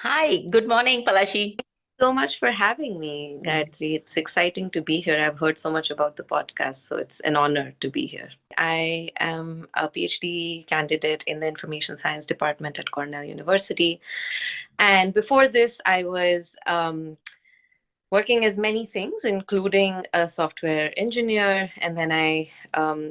Hi, good morning, Palashi. So much for having me, Gayatri. It's exciting to be here. I've heard so much about the podcast, so it's an honor to be here. I am a PhD candidate in the Information Science Department at Cornell University. And before this, I was working as many things, including a software engineer. And then I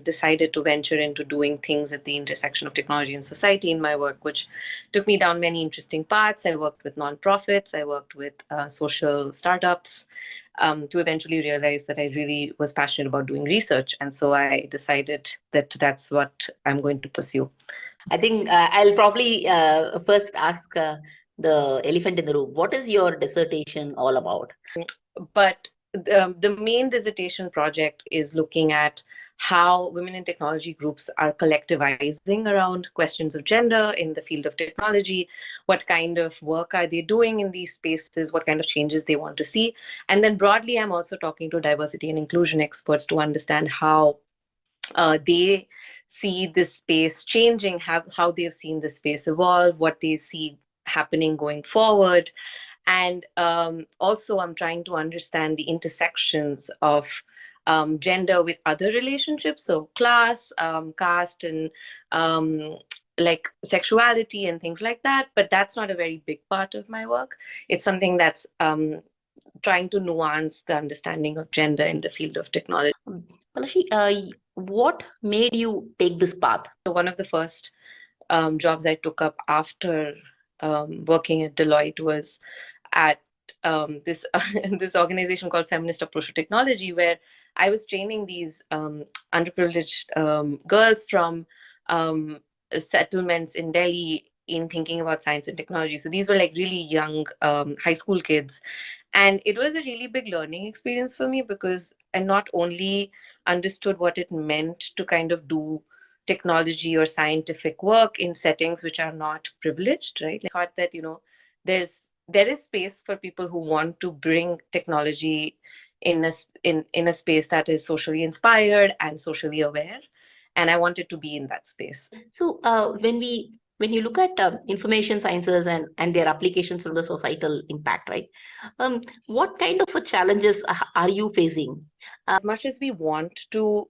decided to venture into doing things at the intersection of technology and society in my work, which took me down many interesting paths. I worked with nonprofits, I worked with social startups. To eventually realize that I really was passionate about doing research. And so I decided that that's what I'm going to pursue. I think I'll probably first ask the elephant in the room. What is your dissertation all about? But the main dissertation project is looking at how women in technology groups are collectivizing around questions of gender in the field of technology. What kind of work are they doing in these spaces? What kind of changes they want to see? And then broadly, I'm also talking to diversity and inclusion experts to understand how they see this space changing, how they've seen the space evolve, what they see happening going forward. And also, I'm trying to understand the intersections of gender with other relationships, so class, caste, and um, like sexuality and things like that. But that's not a very big part of my work. It's something that's trying to nuance the understanding of gender in the field of technology. Palashi, what made you take this path? So, one of the first jobs I took up after working at Deloitte was at this this organization called Feminist Approach to Technology, where I was training these underprivileged girls from um, settlements in Delhi in thinking about science and technology. So these were like really young high school kids, and it was a really big learning experience for me because I not only understood what it meant to kind of do technology or scientific work in settings which are not privileged, right? I thought that, there is space for people who want to bring technology in a space that is socially inspired and socially aware, and I wanted to be in that space. So, when you look at information sciences and their applications from the societal impact, right? What kind of challenges are you facing? As much as we want to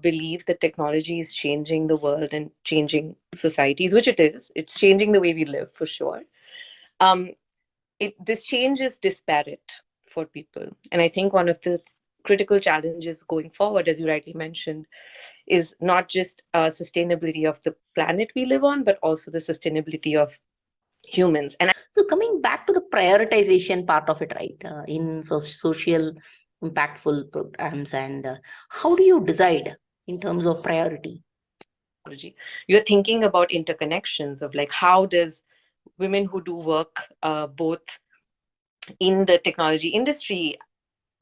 believe that technology is changing the world and changing societies, which it is, it's changing the way we live for sure. Um, this change is disparate for people. And I think one of the critical challenges going forward, as you rightly mentioned, is not just sustainability of the planet we live on, but also the sustainability of humans. And So, coming back to the prioritization part of it, right? In social impactful programs, and how do you decide in terms of priority? technology, you're thinking about interconnections of like how does women who do work both in the technology industry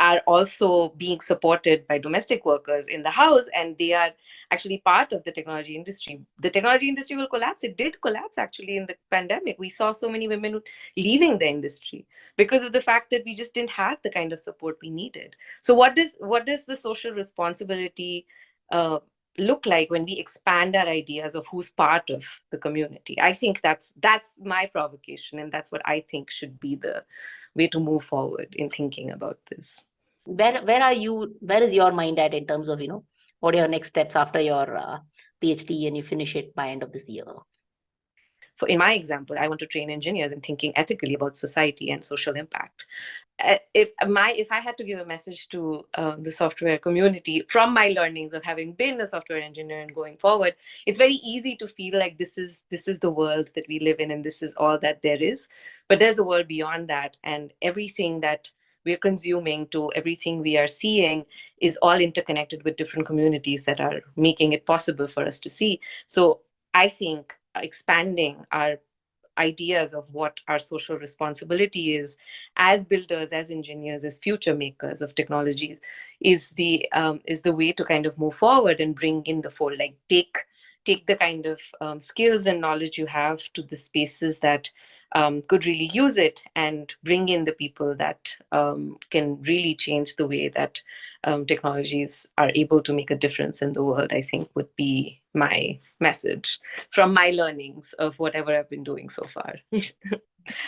are also being supported by domestic workers in the house, and they are actually part of the technology industry. The technology industry will collapse. It did collapse actually in the pandemic. We saw so many women leaving the industry because of the fact that we just didn't have the kind of support we needed. So what does the social responsibility uh, look like when we expand our ideas of who's part of the community? I think that's my provocation, and that's what I think should be the way to move forward in thinking about this. Where are you? Where is your mind at in terms of what are your next steps after your PhD and you finish it by end of this year? For in my example, I want to train engineers in thinking ethically about society and social impact. If I had to give a message to the software community from my learnings of having been a software engineer and going forward, it's very easy to feel like this is the world that we live in and this is all that there is. But there's a world beyond that, and everything that we're consuming to everything we are seeing is all interconnected with different communities that are making it possible for us to see. So I think expanding our ideas of what our social responsibility is as builders, as engineers, as future makers of technologies is the way to kind of move forward and bring in the fold, like take the kind of skills and knowledge you have to the spaces that could really use it, and bring in the people that can really change the way that technologies are able to make a difference in the world, I think would be my message from my learnings of whatever I've been doing so far.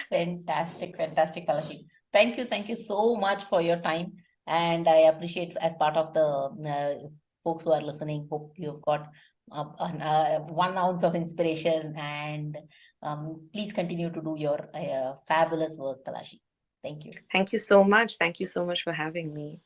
Fantastic, fantastic, Palashi. Thank you so much for your time. And I appreciate as part of the folks who are listening, hope you've got 1 ounce of inspiration and please continue to do your fabulous work, Palashi. Thank you. Thank you so much. Thank you so much for having me.